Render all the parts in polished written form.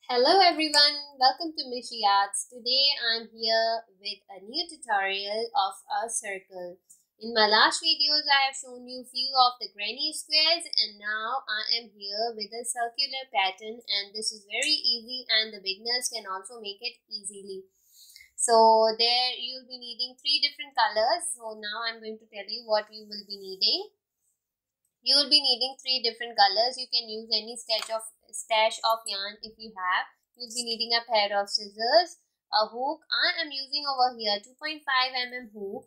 Hello everyone, welcome to Mishi Arts. Today I'm here with a new tutorial of a circle. In my last videos I have shown you few of the granny squares and now I am here with a circular pattern, and this is very easy and the beginners can also make it easily. So there you'll be needing 3 different colors. So now I'm going to tell you what you will be needing. You will be needing 3 different colors. You can use any stash of yarn if you have. You'll be needing a pair of scissors, a hook. I am using over here 2.5 mm hook.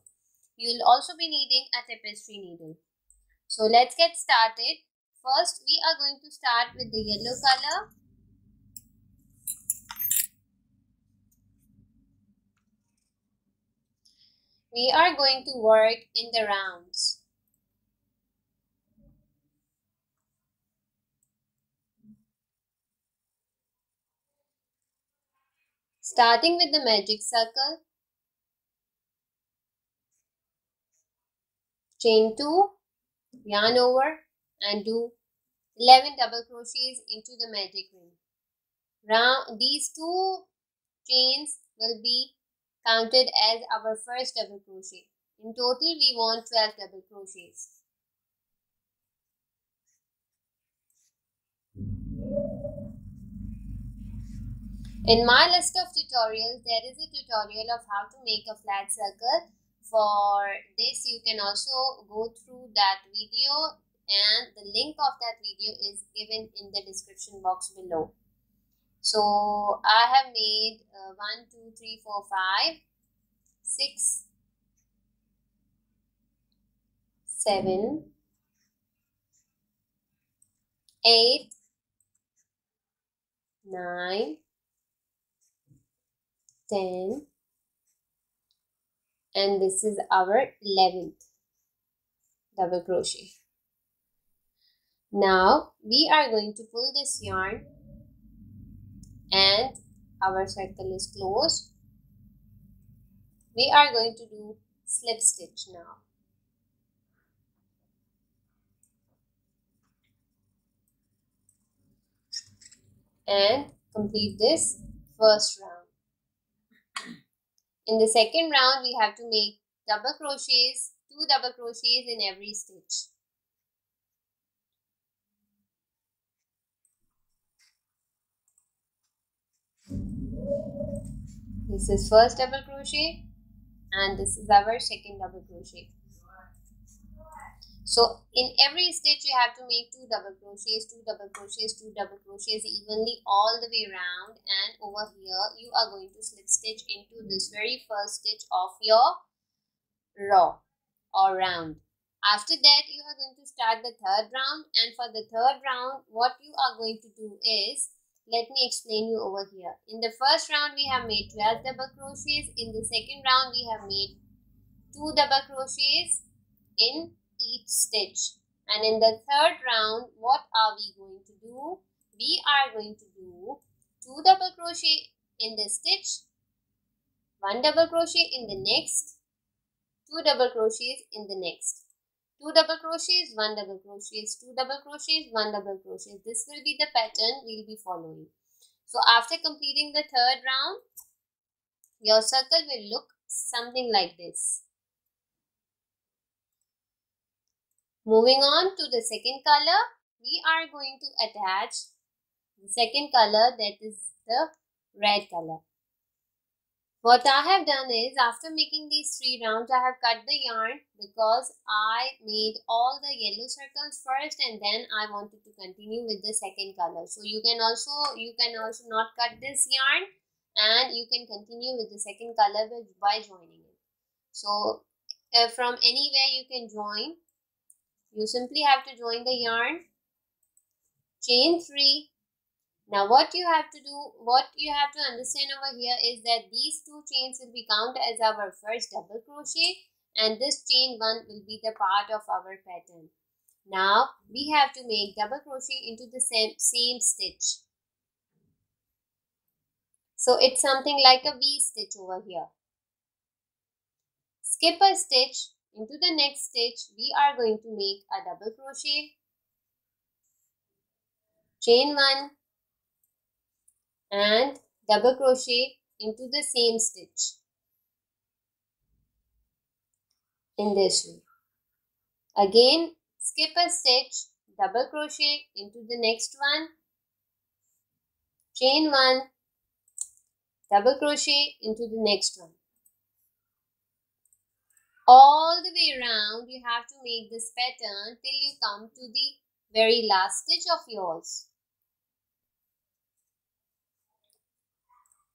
You'll also be needing a tapestry needle. So let's get started. First, we are going to start with the yellow color. We are going to work in the rounds. Starting with the magic circle, chain 2, yarn over and do 11 double crochets into the magic ring. These 2 chains will be counted as our first double crochet. In total we want 12 double crochets. In my list of tutorials, there is a tutorial of how to make a flat circle. For this, you can also go through that video, and the link of that video is given in the description box below. So I have made 1, 2, 3, 4, 5, 6, 7, 8, 9, 10, and this is our 11th double crochet. Now we are going to pull this yarn and our circle is closed. We are going to do slip stitch now. And complete this first round. In the second round, we have to make double crochets, 2 double crochets in every stitch. This is first double crochet and this is our second double crochet. So in every stitch you have to make 2 double crochets, 2 double crochets, 2 double crochets evenly all the way around, and over here you are going to slip stitch into this very first stitch of your row or round. After that you are going to start the third round, and for the third round what you are going to do is, let me explain you over here. In the first round we have made 12 double crochets. In the second round we have made 2 double crochets in each stitch, and in the third round what are we going to do? We are going to do 2 double crochet in this stitch, 1 double crochet in the next, 2 double crochets in the next, 2 double crochets, 1 double crochets, 2 double crochets, 1 double crochet. This will be the pattern we'll be following. So after completing the third round, your circle will look something like this. Moving on to the second color, we are going to attach the second color, that is the red color. What I have done is, after making these 3 rounds, I have cut the yarn because I made all the yellow circles first and then I wanted to continue with the second color. So you can also not cut this yarn and you can continue with the second color by joining it. So from anywhere you can join. You simply have to join the yarn, chain 3. Now what you have to understand over here is that these 2 chains will be counted as our first double crochet, and this chain 1 will be the part of our pattern. Now we have to make double crochet into the same stitch. So it's something like a V stitch over here. Skip a stitch. Into the next stitch, we are going to make a double crochet, chain 1, and double crochet into the same stitch in this way. Again, skip a stitch, double crochet into the next one, chain 1, double crochet into the next one. All the way around you have to make this pattern till you come to the very last stitch of yours.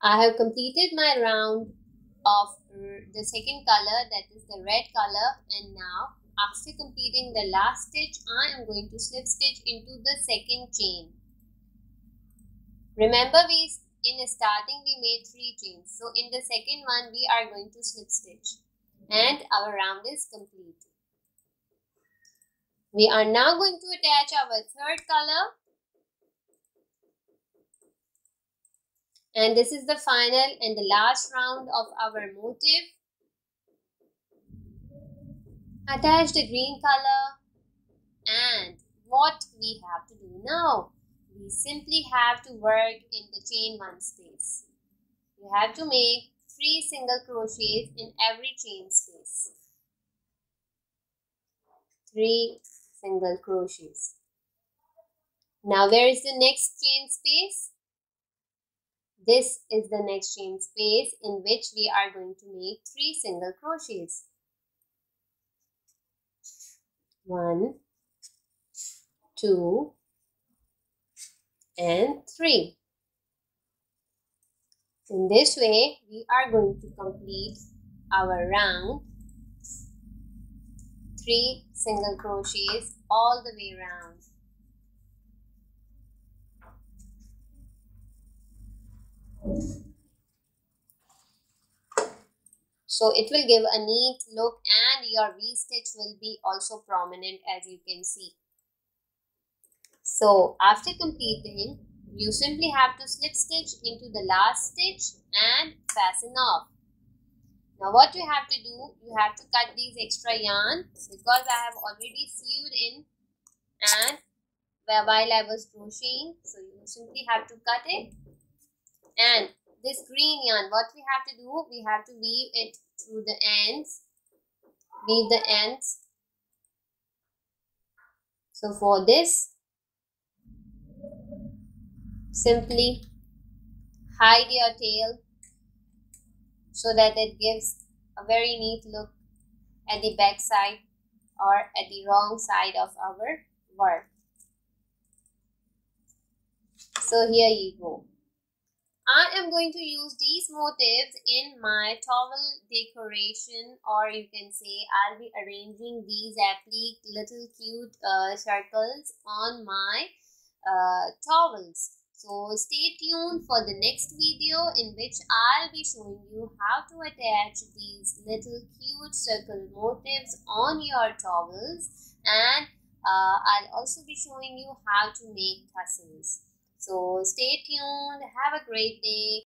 I have completed my round of the second color, that is the red color, and now after completing the last stitch I am going to slip stitch into the second chain. Remember, in starting we made 3 chains, so in the second one we are going to slip stitch and our round is complete. We are now going to attach our third color, and this is the final and the last round of our motif. Attach the green color, and what we have to do now? We simply have to work in the chain 1 space. You have to make 3 single crochets in every chain space. 3 single crochets. Now where is the next chain space? This is the next chain space in which we are going to make 3 single crochets. 1, 2, and 3. In this way, we are going to complete our round, 3 single crochets all the way around. So it will give a neat look and your V-stitch will be also prominent, as you can see. So after completing, you simply have to slip stitch into the last stitch and fasten off. Now what you have to do, you have to cut these extra yarn because I have already sewed in and while I was crocheting, so you simply have to cut it. And this green yarn, what we have to do, we have to weave it through the ends, weave the ends. So for this, simply hide your tail so that it gives a very neat look at the back side or at the wrong side of our work. So here you go. I am going to use these motifs in my towel decoration, or you can say I'll be arranging these applique little cute circles on my towels. So stay tuned for the next video in which I'll be showing you how to attach these little cute circle motifs on your towels, and I'll also be showing you how to make tassels. So stay tuned. Have a great day.